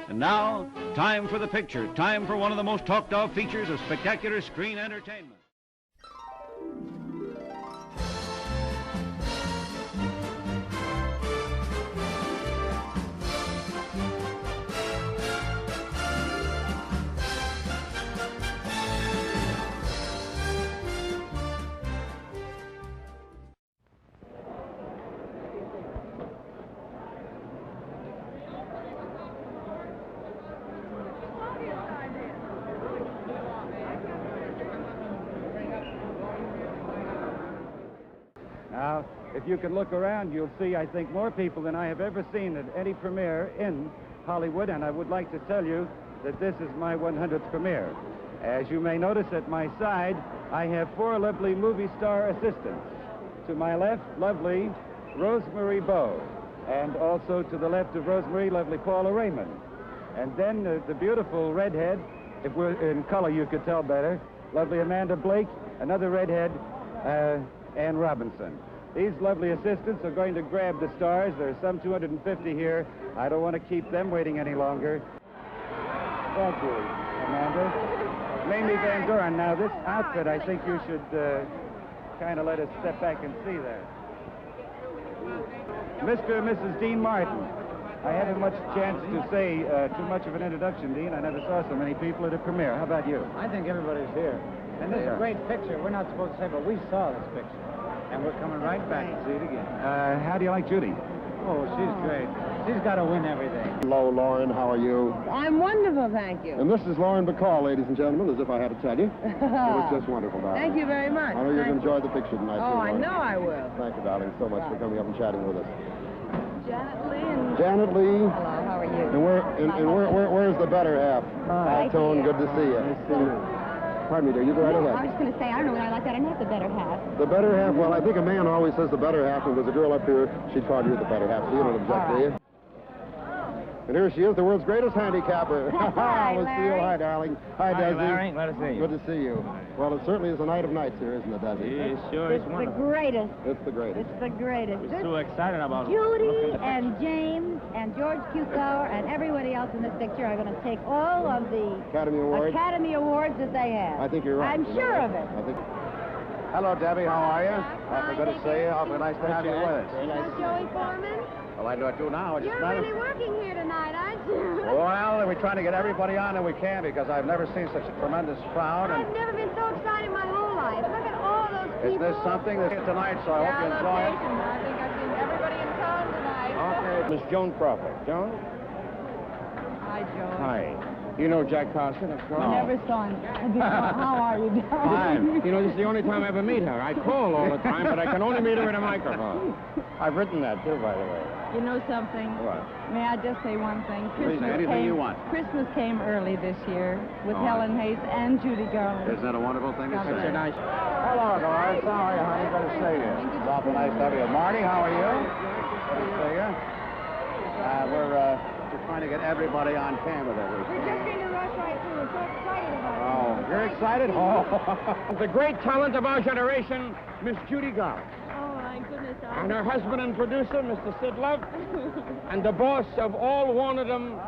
And now, time for the picture. Time for one of the most talked of features of spectacular screen entertainment. Now, if you can look around, you'll see, I think, more people than I have ever seen at any premiere in Hollywood, and I would like to tell you that this is my 100th premiere. As you may notice at my side, I have four lovely movie star assistants. To my left, lovely Rosemary Bowe, and also to the left of Rosemary, lovely Paula Raymond. And then the beautiful redhead, if we're in color you could tell better, lovely Amanda Blake, another redhead, Ann Robinson. These lovely assistants are going to grab the stars. There are some 250 here. I don't want to keep them waiting any longer. Thank you, Amanda. Mamie Van Doren. Now, this outfit, I think you should kind of let us step back and see there. Mr. and Mrs. Dean Martin. I haven't much chance to say too much of an introduction, Dean. I never saw so many people at a premiere. How about you? I think everybody's here. And this is a great picture. We're not supposed to say, but we saw this picture. And we're coming right back to see it again. How do you like Judy? Oh, she's great. She's got to win everything. Hello, Lauren. How are you? I'm wonderful, thank you. And this is Lauren Bacall, ladies and gentlemen, as if I had to tell you. It was just wonderful, darling. Thank you very much. I know you've enjoyed the picture tonight. Oh, too, I know I will. Thank you, darling, so much for coming up and chatting with us. Janet Lee and... Janet Lee. Hello, how are you? And where's the better half? Right Tone, here. good to see you. Pardon me, dear. You go right I ahead. was just going to say, I don't know whether I like that or not, the better half. The better half, well, I think a man always says the better half. If there was a girl up here, she'd call you the better half. So you don't object, do you? And here she is, the world's greatest handicapper. Hi, Let's see you. Larry. Hi, darling. Hi, Hi, Desi. Larry. Glad to see you. Good to see you. Well, it certainly is a night of nights here, isn't it, Desi? It sure is It's the wonderful. greatest. It's the greatest. It's the greatest. We're so excited about Judy and James and George Cukor and everybody else in this picture are going to take all of the Academy Award. Academy Awards that they have. I think you're right. I'm sure of it. I think... Hello, Debbie. How are you? Awfully good to see you. Awfully nice to have you with us. Joey Foreman? Well, I do it too now. You're really working here tonight, aren't you? Well, we're trying to get everybody on that we can because I've never seen such a tremendous crowd. I've never been so excited my whole life. Look at all those people. Isn't this something that's here tonight, so I hope you enjoy it. I think I've seen everybody in town tonight. Okay. Miss Joan Crawford. Joan? Hi, Joe. Hi. You know Jack Carson, of course? I never saw him. How are you, darling? Fine. You know, this is the only time I ever meet her. I call all the time, but I can only meet her at a microphone. I've written that, too, by the way. You know something? What? May I just say one thing? Please, anything you want. Christmas came early this year with Oh, Helen Hayes and Judy Garland. Isn't that a wonderful thing to Such say? a nice... Hello, Doris. How are you, honey? Good to see you. It's awfully nice to have you. Marty, how are you? Good to see you. We're trying to get everybody on camera that we We're just going to rush right through. We're so excited about it. Oh, you're excited? Oh. The great talent of our generation, Miss Judy Garland. Oh, my goodness. And her husband and producer, Mr. Sid Love. And the boss of all Warnerdom,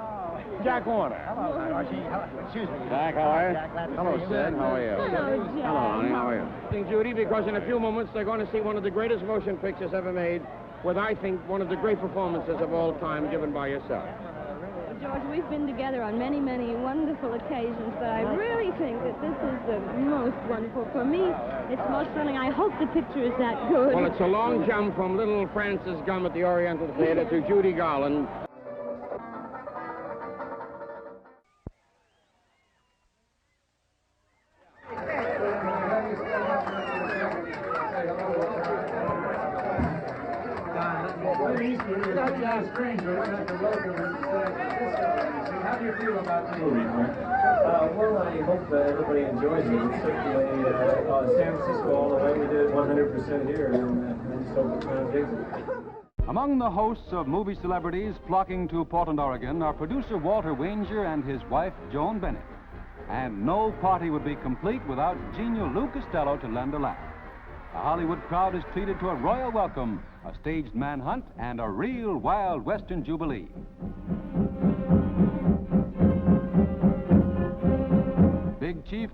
Jack Warner. Hello, Archie. Excuse me. Jack, how are you? Jack, glad to Hello, see you. Sid. How are you? Hello, Jack. Hello, honey. How are you? Thank Judy, because in a few moments they're going to see one of the greatest motion pictures ever made with, I think, one of the great performances of all time given by yourself. George, we've been together on many, many wonderful occasions, but I really think that this is the most wonderful. For me, it's most thrilling. I hope the picture is that good. Well, it's a long jump from little Francis Gum at the Oriental Theater to Judy Garland. How do you feel about the movie, well, I hope everybody enjoys it. Certainly, San Francisco all the way, we did 100% here, and I just hope the crowd digs it. Among the hosts of movie celebrities flocking to Portland, Oregon, are producer Walter Wanger and his wife, Joan Bennett. And no party would be complete without genial Lou Costello to lend a laugh. The Hollywood crowd is treated to a royal welcome, a staged manhunt, and a real Wild Western jubilee.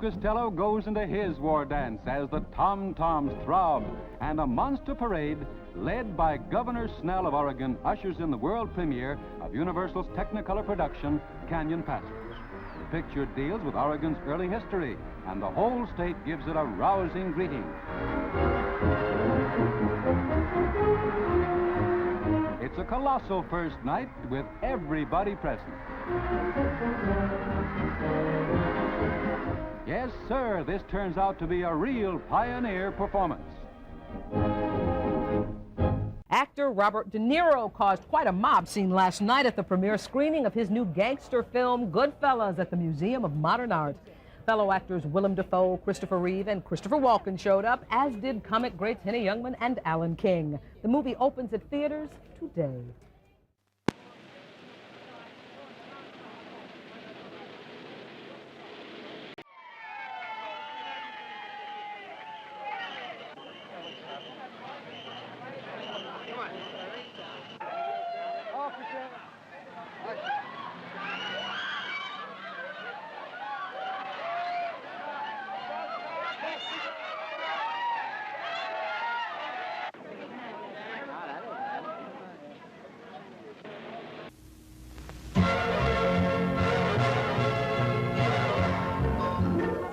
Costello goes into his war dance as the tom-toms throb and a monster parade led by Governor Snell of Oregon ushers in the world premiere of Universal's Technicolor production, Canyon Passage. The picture deals with Oregon's early history, and the whole state gives it a rousing greeting. It's a colossal first night with everybody present. Yes, sir, this turns out to be a real pioneer performance. Actor Robert De Niro caused quite a mob scene last night at the premiere screening of his new gangster film, Goodfellas, at the Museum of Modern Art. Fellow actors Willem Dafoe, Christopher Reeve, and Christopher Walken showed up, as did comic greats Henny Youngman and Alan King. The movie opens at theaters today.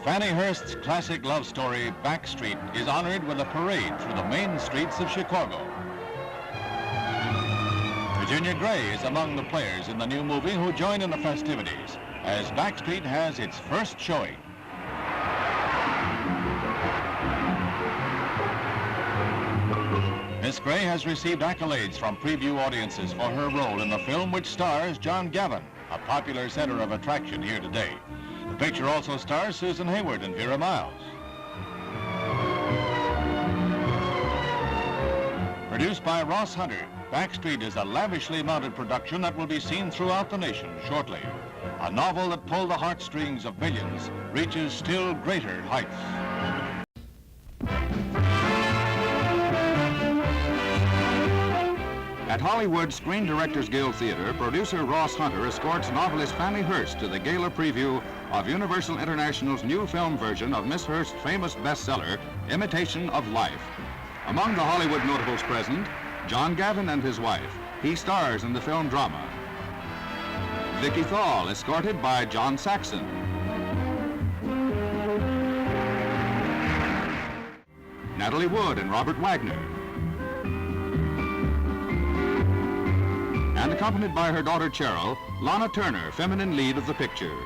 Fannie Hurst's classic love story, Backstreet, is honored with a parade through the main streets of Chicago. Virginia Gray is among the players in the new movie who join in the festivities, as Backstreet has its first showing. Miss Gray has received accolades from preview audiences for her role in the film, which stars John Gavin, a popular center of attraction here today. The picture also stars Susan Hayward and Vera Miles. Produced by Ross Hunter, Backstreet is a lavishly mounted production that will be seen throughout the nation shortly. A novel that pulled the heartstrings of millions reaches still greater heights. At Hollywood Screen Directors Guild Theater, producer Ross Hunter escorts novelist Fannie Hurst to the gala preview of Universal International's new film version of Miss Hurst's famous bestseller, Imitation of Life. Among the Hollywood notables present, John Gavin and his wife. He stars in the film drama. Vicky Thal, escorted by John Saxon. Natalie Wood and Robert Wagner. And accompanied by her daughter Cheryl, Lana Turner, feminine lead of the picture.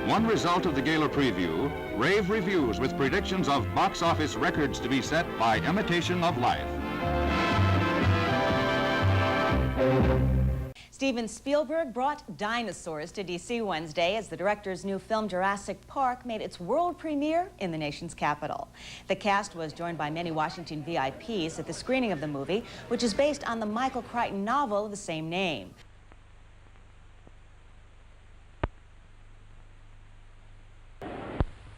One result of the gala preview, rave reviews with predictions of box office records to be set by Imitation of Life. Steven Spielberg brought dinosaurs to D.C. Wednesday as the director's new film Jurassic Park made its world premiere in the nation's capital. The cast was joined by many Washington VIPs at the screening of the movie, which is based on the Michael Crichton novel of the same name.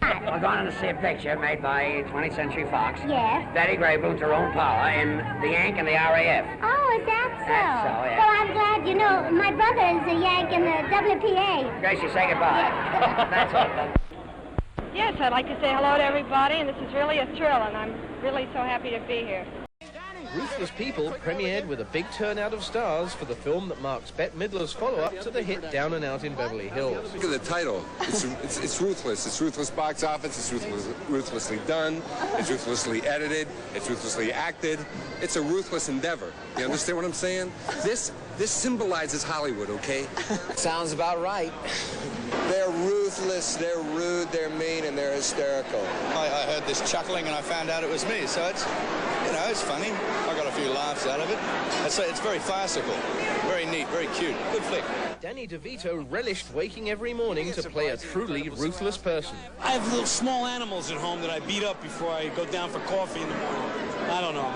We're going to see a picture made by 20th Century Fox. Yes. Betty Grable, Tyrone Power in the Yank and the RAF. Oh, is that so? That's so, yeah. Well, I'm glad. You know, my brother is a Yank in the WPA. Gracie, say goodbye. That's all. Yes, I'd like to say hello to everybody, and this is really a thrill, and I'm really so happy to be here. Ruthless People premiered with a big turnout of stars for the film that marks Bette Midler's follow-up to the hit Down and Out in Beverly Hills. Look at the title. It's ruthless. It's ruthless box office. It's ruthlessly done. It's ruthlessly edited. It's ruthlessly acted. It's a ruthless endeavor. You understand what I'm saying? This symbolizes Hollywood, okay? Sounds about right. They're ruthless, they're rude, they're mean, and they're hysterical. I heard this chuckling and I found out it was me, so it's, you know, it's funny. I got a few laughs out of it. It's very farcical, very neat, very cute. Good flick. Danny DeVito relished waking every morning to play a truly ruthless person. I have little small animals at home that I beat up before I go down for coffee in the morning. I don't know.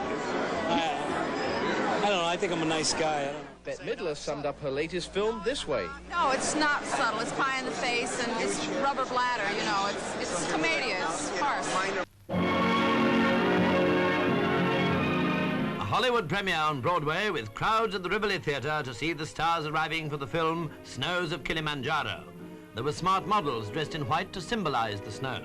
I don't know. I think I'm a nice guy. Bette Midler summed up her latest film this way. No, it's not subtle. It's pie in the face, and it's rubber bladder, you know. It's commedia. It's farce. A Hollywood premiere on Broadway with crowds at the Rivoli Theatre to see the stars arriving for the film Snows of Kilimanjaro. There were smart models dressed in white to symbolize the snows.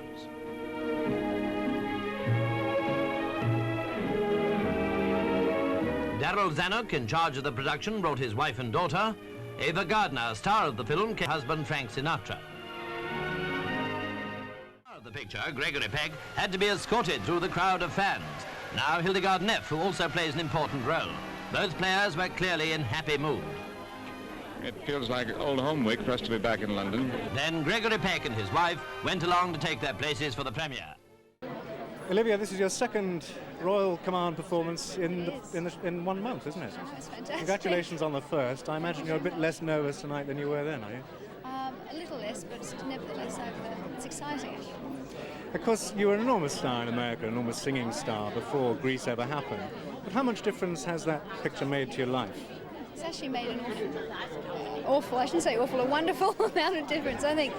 Daryl Zanuck, in charge of the production, brought his wife and daughter. Ava Gardner, star of the film, husband Frank Sinatra. The picture, Gregory Peck, had to be escorted through the crowd of fans. Now Hildegard Neff, who also plays an important role. Both players were clearly in happy mood. It feels like old home week for us to be back in London. Then Gregory Peck and his wife went along to take their places for the premiere. Olivia, this is your second Royal Command performance in 1 month, isn't it? That's fantastic. Congratulations on the first. I imagine you're a bit less nervous tonight than you were then, are you? A little less, but nevertheless, it's exciting. Of course, you were an enormous star in America, an enormous singing star before Grease ever happened. But how much difference has that picture made to your life? It's actually made an I shouldn't say awful, a wonderful amount of difference. I think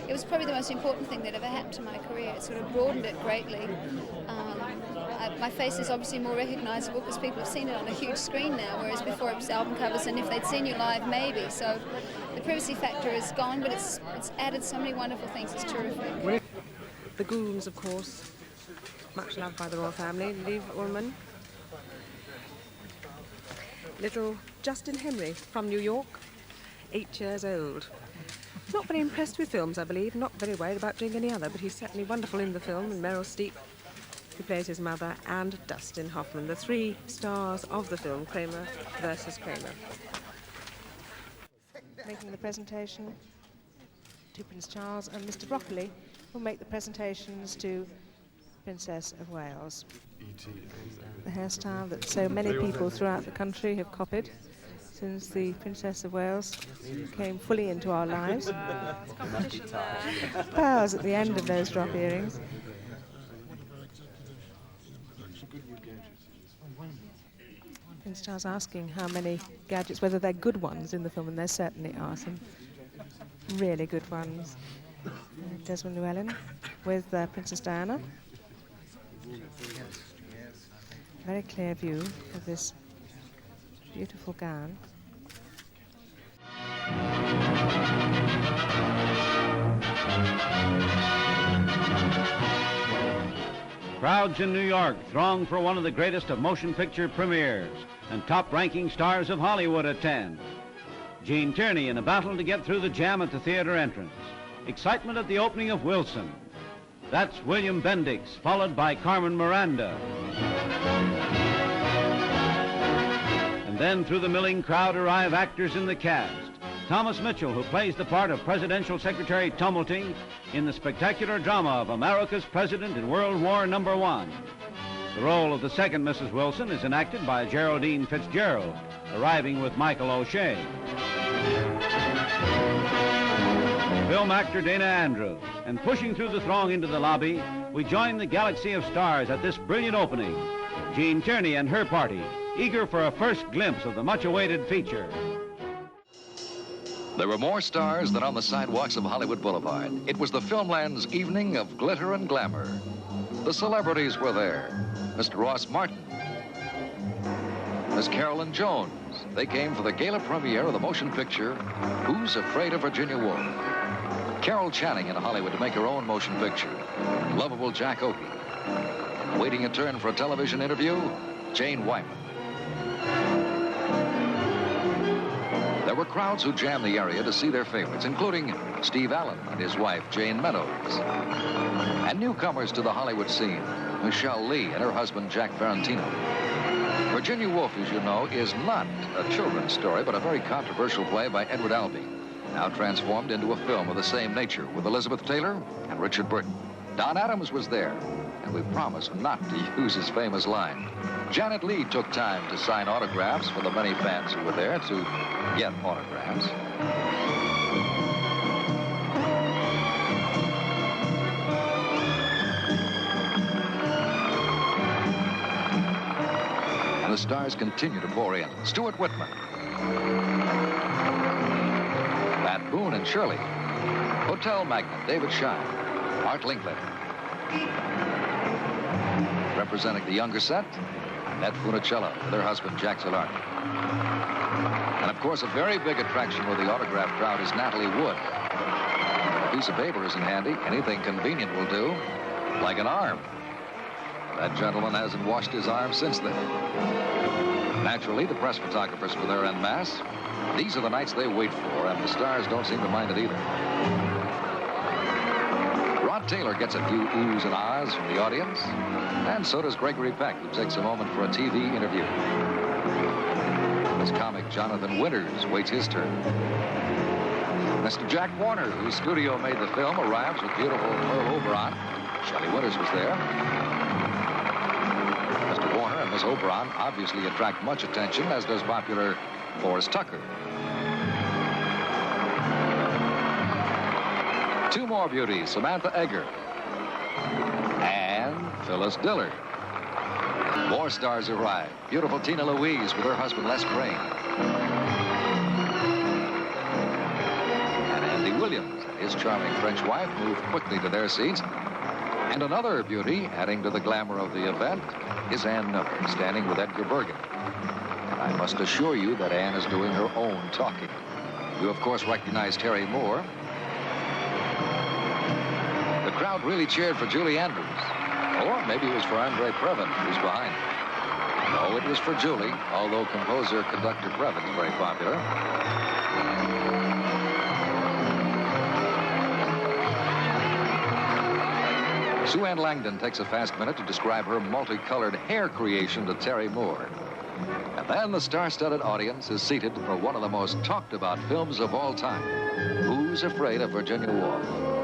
it was probably the most important thing that ever happened to my career. It sort of broadened it greatly. My face is obviously more recognisable because people have seen it on a huge screen now, whereas before it was album covers, and if they'd seen you live, maybe. So the privacy factor is gone, but it's added so many wonderful things. It's terrific. The Goons, of course, much loved by the royal family. Liv Ullmann. Little Justin Henry from New York, 8 years old. Not very impressed with films, I believe, not very worried about doing any other, but he's certainly wonderful in the film, and Meryl Streep, who plays his mother, and Dustin Hoffman, the 3 stars of the film, Kramer versus Kramer. Making the presentation to Prince Charles, and Mr. Broccoli will make the presentations to Princess of Wales. The hairstyle that so many people throughout the country have copied since the Princess of Wales came fully into our lives. Pearls at the end of those drop earrings. Prince Charles asking how many gadgets, whether they're good ones in the film, and there certainly are some really good ones. Desmond Llewellyn with Princess Diana. Very clear view of this beautiful gown. Crowds in New York throng for one of the greatest of motion picture premieres, and top-ranking stars of Hollywood attend. Gene Tierney in a battle to get through the jam at the theater entrance. Excitement at the opening of Wilson. That's William Bendix, followed by Carmen Miranda. And then through the milling crowd arrive actors in the cast. Thomas Mitchell, who plays the part of Presidential Secretary Tumulty in the spectacular drama of America's President in World War #1. The role of the second Mrs. Wilson is enacted by Geraldine Fitzgerald, arriving with Michael O'Shea. Film actor Dana Andrews, and pushing through the throng into the lobby, we join the galaxy of stars at this brilliant opening. Gene Tierney and her party, eager for a first glimpse of the much-awaited feature. There were more stars than on the sidewalks of Hollywood Boulevard. It was the Filmland's evening of glitter and glamour. The celebrities were there. Mr. Ross Martin, Miss Carolyn Jones. They came for the gala premiere of the motion picture, Who's Afraid of Virginia Woolf? Carol Channing in Hollywood to make her own motion picture. Lovable Jack Oakey. Waiting a turn for a television interview, Jane Wyman. There were crowds who jammed the area to see their favorites, including Steve Allen and his wife, Jane Meadows. And newcomers to the Hollywood scene, Michelle Lee and her husband, Jack Ferrantino. Virginia Woolf, as you know, is not a children's story, but a very controversial play by Edward Albee, now transformed into a film of the same nature with Elizabeth Taylor and Richard Burton. Don Adams was there, and we promised not to use his famous line. Janet Leigh took time to sign autographs for the many fans who were there to get autographs. And the stars continue to pour in. Stuart Whitman, Pat Boone and Shirley, hotel magnate David Shine, Art Linkletter. Representing the younger set, Annette Funicello with her husband, Jack Zillardi. And, of course, a very big attraction with the autograph crowd is Natalie Wood. If a piece of paper isn't handy, anything convenient will do, like an arm. That gentleman hasn't washed his arm since then. Naturally, the press photographers were there en masse. These are the nights they wait for, and the stars don't seem to mind it either. Rod Taylor gets a few oohs and ahs from the audience, and so does Gregory Peck, who takes a moment for a TV interview. As comic Jonathan Winters waits his turn. Mr. Jack Warner, whose studio made the film, arrives with beautiful Pearl Oberon. Shelley Winters was there. Mr. Warner and Miss Oberon obviously attract much attention, as does popular Forrest Tucker. Two more beauties, Samantha Egger and Phyllis Diller. More stars arrive. Beautiful Tina Louise with her husband, Les Crane. And Andy Williams and his charming French wife move quickly to their seats. And another beauty, adding to the glamour of the event, is Ann Miller, standing with Edgar Bergen. And I must assure you that Ann is doing her own talking. You, of course, recognize Terry Moore. The crowd really cheered for Julie Andrews. Or maybe it was for Andre Previn, who's behind. No, it was for Julie, although composer-conductor Previn is very popular. Sue Ann Langdon takes a fast minute to describe her multicolored hair creation to Terry Moore. And then the star-studded audience is seated for one of the most talked-about films of all time, Who's Afraid of Virginia Woolf?